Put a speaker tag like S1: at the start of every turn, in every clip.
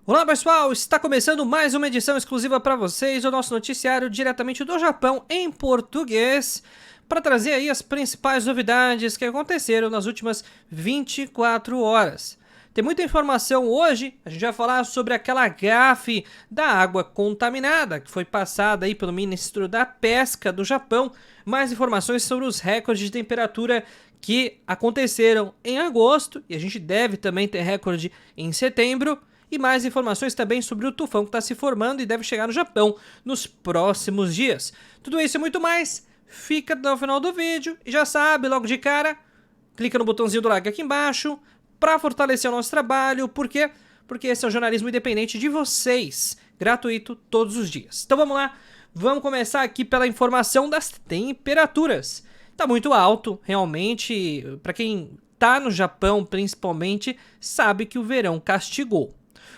S1: Olá pessoal, está começando mais uma edição exclusiva para vocês do nosso noticiário diretamente do Japão em português, para trazer aí as principais novidades que aconteceram nas últimas 24 horas. Tem muita informação hoje, a gente vai falar sobre aquela gafe da água contaminada que foi passada aí pelo Ministro da Pesca do Japão, mais informações sobre os recordes de temperatura que aconteceram em agosto, e a gente deve também ter recorde em setembro, e mais informações também sobre o tufão que está se formando e deve chegar no Japão nos próximos dias. Tudo isso e muito mais, fica até o final do vídeo e já sabe, logo de cara, clica no botãozinho do like aqui embaixo para fortalecer o nosso trabalho. Por quê? Porque esse é o jornalismo independente de vocês, gratuito todos os dias. Então vamos lá, vamos começar aqui pela informação das temperaturas. Tá muito alto, realmente, para quem tá no Japão principalmente, sabe que o verão castigou.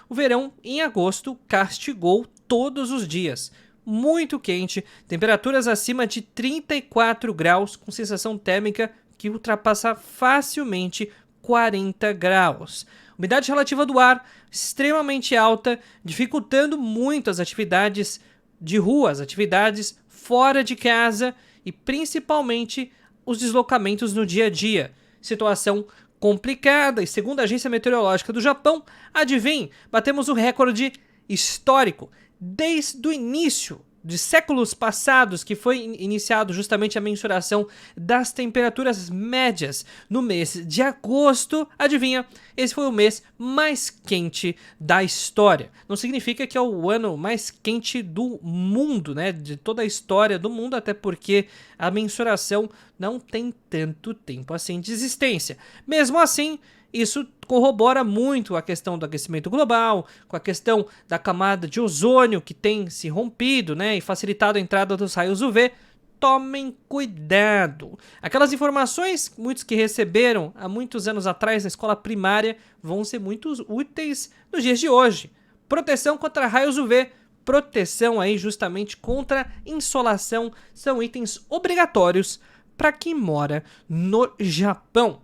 S1: O verão, em agosto, castigou todos os dias. Muito quente, temperaturas acima de 34 graus, com sensação térmica que ultrapassa facilmente 40 graus. Umidade relativa do ar extremamente alta, dificultando muito as atividades de rua, as atividades fora de casa e principalmente os deslocamentos no dia a dia. Situação complicada, e segundo a Agência Meteorológica do Japão, adivinhe, batemos o recorde histórico desde o início de séculos passados, que foi iniciado justamente a mensuração das temperaturas médias no mês de agosto. Adivinha, esse foi o mês mais quente da história. Não significa que é o ano mais quente do mundo, né, de toda a história do mundo, até porque a mensuração não tem tanto tempo assim de existência. Mesmo assim, isso corrobora muito a questão do aquecimento global, com a questão da camada de ozônio que tem se rompido, né, e facilitado a entrada dos raios UV. Tomem cuidado. Aquelas informações, muitos que receberam há muitos anos atrás na escola primária, vão ser muito úteis nos dias de hoje. Proteção contra raios UV, proteção aí justamente contra insolação, são itens obrigatórios para quem mora no Japão.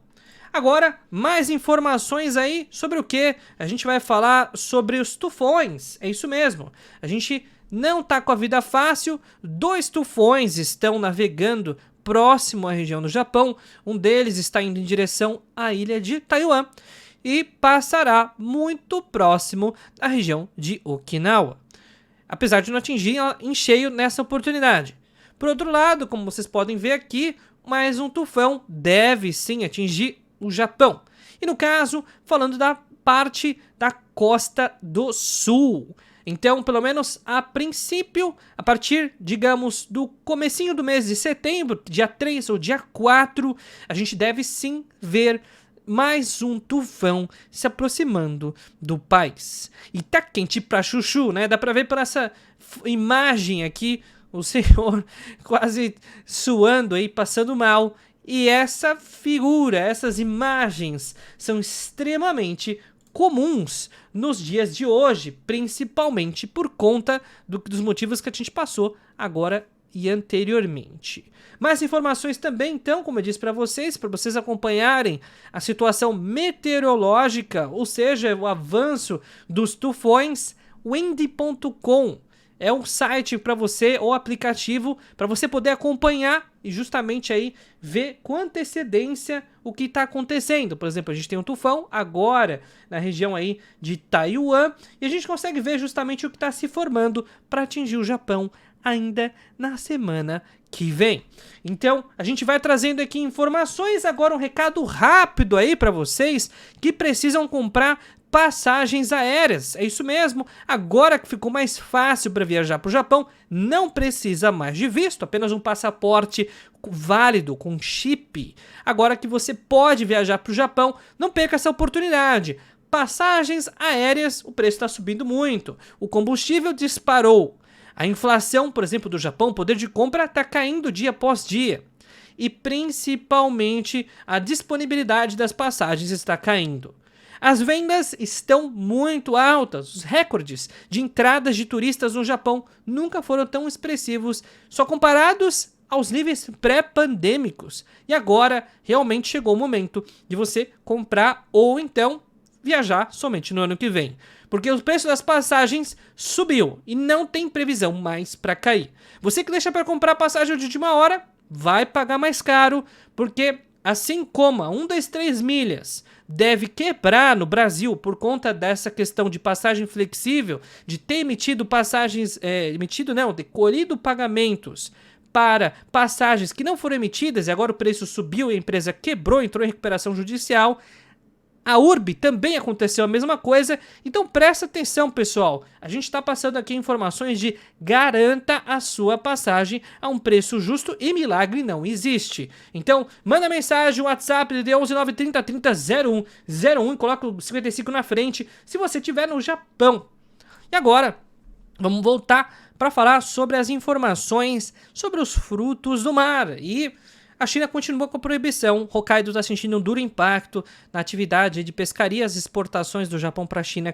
S1: Agora, mais informações aí sobre o que? A gente vai falar sobre os tufões, é isso mesmo. A gente não tá com a vida fácil, 2 tufões estão navegando próximo à região do Japão, um deles está indo em direção à ilha de Taiwan e passará muito próximo da região de Okinawa, apesar de não atingir em cheio nessa oportunidade. Por outro lado, como vocês podem ver aqui, mais um tufão deve sim atingir o Japão. E no caso, falando da parte da costa do sul. Então, pelo menos a princípio, a partir, digamos, do comecinho do mês de setembro, dia 3 ou dia 4, a gente deve sim ver mais um tufão se aproximando do país. E tá quente pra chuchu, né? Dá pra ver por essa imagem aqui, o senhor quase suando aí, passando mal. E essa figura, essas imagens são extremamente comuns nos dias de hoje, principalmente por conta dos motivos que a gente passou agora e anteriormente. Mais informações também, então, como eu disse para vocês acompanharem a situação meteorológica, ou seja, o avanço dos tufões, windy.com. É um site para você, ou aplicativo, para você poder acompanhar e justamente aí ver com antecedência o que está acontecendo. Por exemplo, a gente tem um tufão agora na região aí de Taiwan e a gente consegue ver justamente o que está se formando para atingir o Japão ainda na semana que vem. Então, a gente vai trazendo aqui informações, agora um recado rápido aí para vocês que precisam comprar passagens aéreas. É isso mesmo, agora que ficou mais fácil para viajar para o Japão, não precisa mais de visto, apenas um passaporte válido com chip. Agora que você pode viajar para o Japão, não perca essa oportunidade. Passagens aéreas, o preço está subindo muito, o combustível disparou, a inflação, por exemplo, do Japão, o poder de compra está caindo dia após dia. E principalmente a disponibilidade das passagens está caindo. As vendas estão muito altas, os recordes de entradas de turistas no Japão nunca foram tão expressivos, só comparados aos níveis pré-pandêmicos. E agora realmente chegou o momento de você comprar ou então viajar somente no ano que vem, porque o preço das passagens subiu e não tem previsão mais para cair. Você que deixa para comprar passagem de última hora vai pagar mais caro, porque assim como a 123 milhas deve quebrar no Brasil por conta dessa questão de passagem flexível, de ter emitido passagens, decolhido pagamentos para passagens que não foram emitidas e agora o preço subiu e a empresa quebrou, entrou em recuperação judicial. A Urbi também aconteceu a mesma coisa, então presta atenção, pessoal. A gente está passando aqui informações de garanta a sua passagem a um preço justo e milagre não existe. Então, manda mensagem, WhatsApp, DDD 11 930 30 0101 e coloca o 55 na frente se você estiver no Japão. E agora, vamos voltar para falar sobre as informações sobre os frutos do mar. E a China continua com a proibição. Hokkaido está sentindo um duro impacto na atividade de pescaria. As exportações do Japão para a China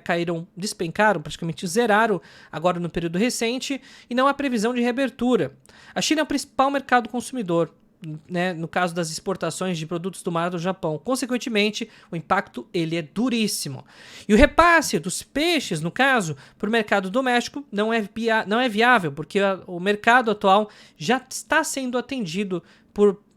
S1: despencaram, praticamente zeraram agora no período recente, e não há previsão de reabertura. A China é o principal mercado consumidor, né, no caso das exportações de produtos do mar do Japão. Consequentemente, o impacto ele é duríssimo. E o repasse dos peixes, no caso, para o mercado doméstico não é viável, porque o mercado atual já está sendo atendido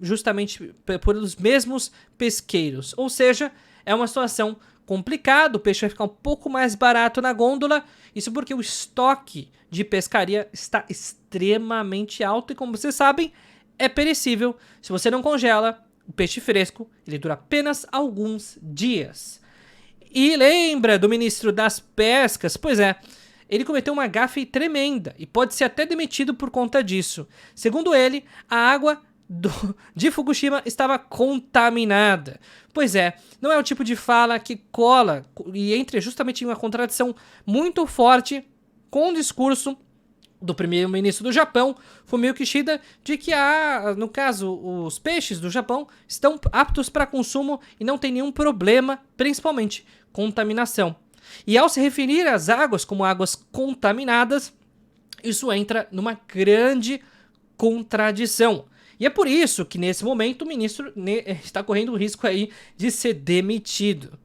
S1: justamente por os mesmos pesqueiros. Ou seja, é uma situação complicada, o peixe vai ficar um pouco mais barato na gôndola, isso porque o estoque de pescaria está extremamente alto e, como vocês sabem, é perecível. Se você não congela, o peixe fresco ele dura apenas alguns dias. E lembra do ministro das Pescas? Pois é, ele cometeu uma gafe tremenda e pode ser até demitido por conta disso. Segundo ele, a água de Fukushima estava contaminada. Pois é, não é o tipo de fala que cola e entra justamente em uma contradição muito forte com o discurso do primeiro-ministro do Japão, Fumio Kishida, de que no caso, os peixes do Japão estão aptos para consumo e não tem nenhum problema, principalmente contaminação. E ao se referir às águas como águas contaminadas, isso entra numa grande contradição. E é por isso que, nesse momento, o ministro está correndo o risco aí de ser demitido.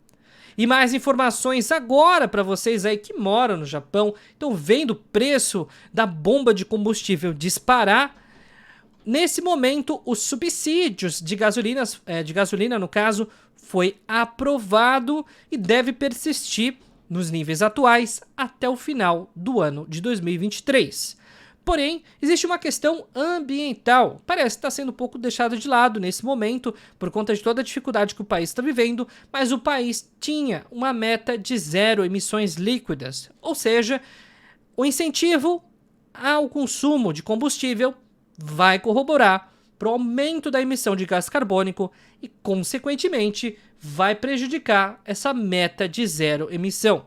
S1: E mais informações agora para vocês aí que moram no Japão. Então, vendo o preço da bomba de combustível disparar, nesse momento, os subsídios de gasolina, no caso, foi aprovado e deve persistir nos níveis atuais até o final do ano de 2023. Porém, existe uma questão ambiental. Parece estar sendo um pouco deixado de lado nesse momento, por conta de toda a dificuldade que o país está vivendo, mas o país tinha uma meta de 0 emissões líquidas, ou seja, o incentivo ao consumo de combustível vai corroborar para o aumento da emissão de gás carbônico e, consequentemente, vai prejudicar essa meta de 0 emissão.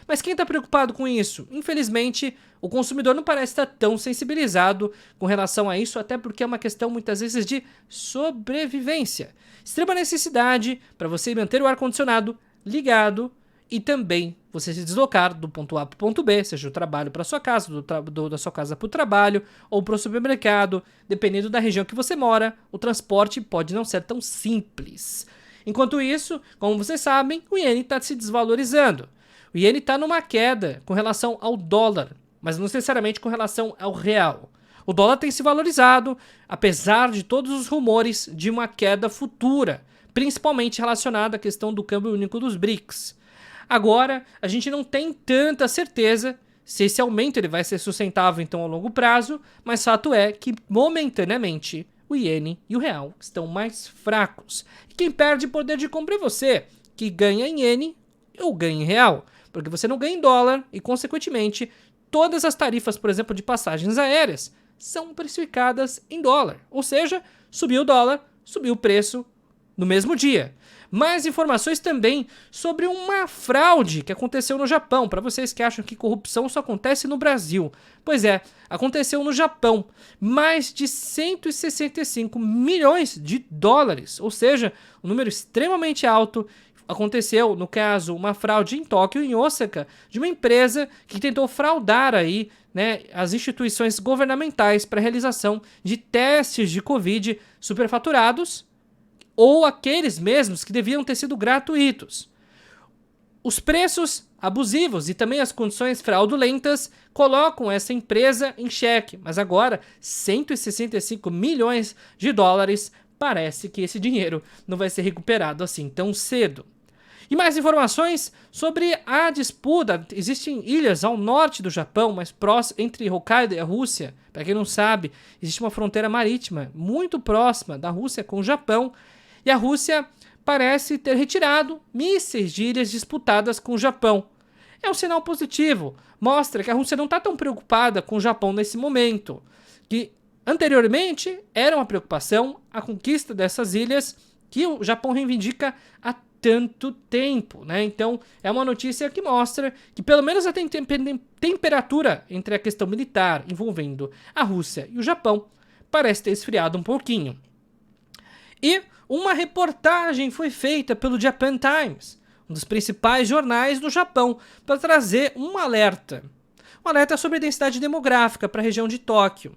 S1: Mas quem está preocupado com isso? Infelizmente, o consumidor não parece estar tão sensibilizado com relação a isso, até porque é uma questão muitas vezes de sobrevivência. Extrema necessidade para você manter o ar-condicionado ligado e também você se deslocar do ponto A para o ponto B, seja o trabalho para sua casa, da sua casa para o trabalho ou para o supermercado. Dependendo da região que você mora, o transporte pode não ser tão simples. Enquanto isso, como vocês sabem, o iene está se desvalorizando. O iene está numa queda com relação ao dólar, mas não necessariamente com relação ao real. O dólar tem se valorizado, apesar de todos os rumores de uma queda futura, principalmente relacionada à questão do câmbio único dos BRICS. Agora, a gente não tem tanta certeza se esse aumento ele vai ser sustentável então a longo prazo, mas fato é que momentaneamente o iene e o real estão mais fracos. E quem perde poder de compra é você, que ganha em iene ou ganha em real. Porque você não ganha em dólar e, consequentemente, todas as tarifas, por exemplo, de passagens aéreas são precificadas em dólar. Ou seja, subiu o dólar, subiu o preço no mesmo dia. Mais informações também sobre uma fraude que aconteceu no Japão, para vocês que acham que corrupção só acontece no Brasil. Pois é, aconteceu no Japão. Mais de 165 milhões de dólares, ou seja, um número extremamente alto. Aconteceu, no caso, uma fraude em Tóquio, em Osaka, de uma empresa que tentou fraudar aí, né, as instituições governamentais para a realização de testes de Covid superfaturados ou aqueles mesmos que deviam ter sido gratuitos. os preços abusivos e também as condições fraudulentas colocam essa empresa em xeque, mas agora 165 milhões de dólares, parece que esse dinheiro não vai ser recuperado assim tão cedo. E mais informações sobre a disputa. Existem ilhas ao norte do Japão, mais próximo entre Hokkaido e a Rússia. Para quem não sabe, existe uma fronteira marítima muito próxima da Rússia com o Japão, e a Rússia parece ter retirado mísseis de ilhas disputadas com o Japão. É um sinal positivo, mostra que a Rússia não está tão preocupada com o Japão nesse momento, que anteriormente era uma preocupação a conquista dessas ilhas que o Japão reivindica há tanto tempo, né? Então é uma notícia que mostra que pelo menos a temperatura entre a questão militar envolvendo a Rússia e o Japão parece ter esfriado um pouquinho. E uma reportagem foi feita pelo Japan Times, um dos principais jornais do Japão, para trazer um alerta sobre a densidade demográfica para a região de Tóquio.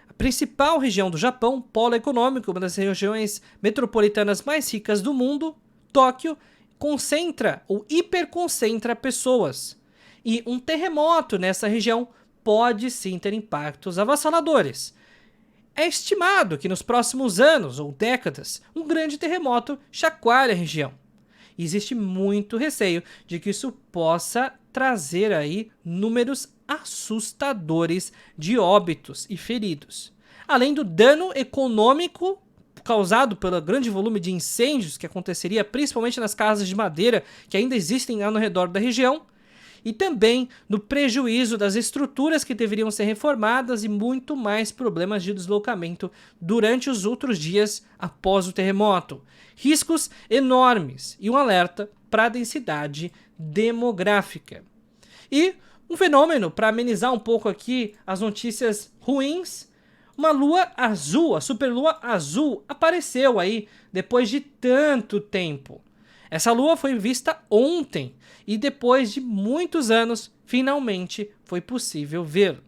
S1: A principal região do Japão, polo econômico, uma das regiões metropolitanas mais ricas do mundo, Tóquio concentra ou hiperconcentra pessoas. E um terremoto nessa região pode sim ter impactos avassaladores. É estimado que nos próximos anos ou décadas, um grande terremoto chacoalhe a região. E existe muito receio de que isso possa trazer aí números assustadores de óbitos e feridos. Além do dano econômico causado pelo grande volume de incêndios que aconteceria principalmente nas casas de madeira que ainda existem ao redor da região, e também no prejuízo das estruturas que deveriam ser reformadas e muito mais problemas de deslocamento durante os outros dias após o terremoto. Riscos enormes e um alerta para a densidade demográfica. E um fenômeno para amenizar um pouco aqui as notícias ruins: uma lua azul, a superlua azul, apareceu aí depois de tanto tempo. Essa lua foi vista ontem e depois de muitos anos, finalmente foi possível ver.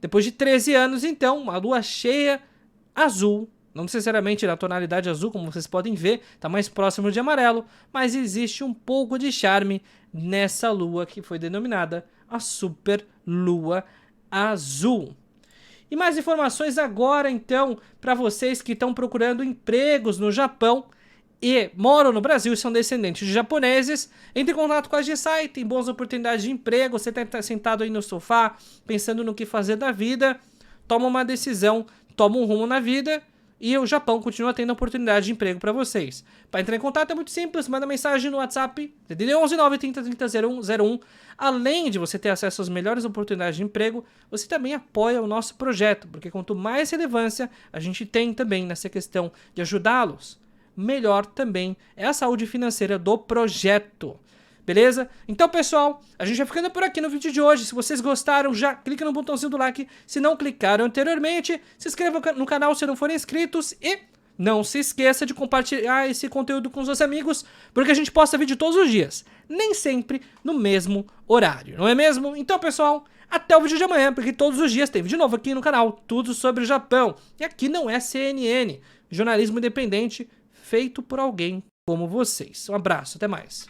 S1: Depois de 13 anos, então, uma lua cheia azul, não necessariamente na tonalidade azul, como vocês podem ver, está mais próximo de amarelo, mas existe um pouco de charme nessa lua que foi denominada a superlua azul. E mais informações agora, então, para vocês que estão procurando empregos no Japão e moram no Brasil e são descendentes de japoneses. Entre em contato com a G-Sai, tem boas oportunidades de emprego. Você está sentado aí no sofá, pensando no que fazer da vida, toma uma decisão, toma um rumo na vida, e o Japão continua tendo oportunidade de emprego para vocês. Para entrar em contato é muito simples, manda mensagem no WhatsApp, DDD 11 930 30 0101. Além de você ter acesso às melhores oportunidades de emprego, você também apoia o nosso projeto, porque quanto mais relevância a gente tem também nessa questão de ajudá-los, melhor também é a saúde financeira do projeto. Beleza? Então, pessoal, a gente vai ficando por aqui no vídeo de hoje. Se vocês gostaram, já clica no botãozinho do like. Se não clicaram anteriormente, se inscrevam no canal se não forem inscritos. E não se esqueça de compartilhar esse conteúdo com os seus amigos, porque a gente posta vídeo todos os dias, nem sempre no mesmo horário, não é mesmo? Então, pessoal, até o vídeo de amanhã, porque todos os dias tem vídeo novo aqui no canal, tudo sobre o Japão. E aqui não é CNN, jornalismo independente feito por alguém como vocês. Um abraço, até mais.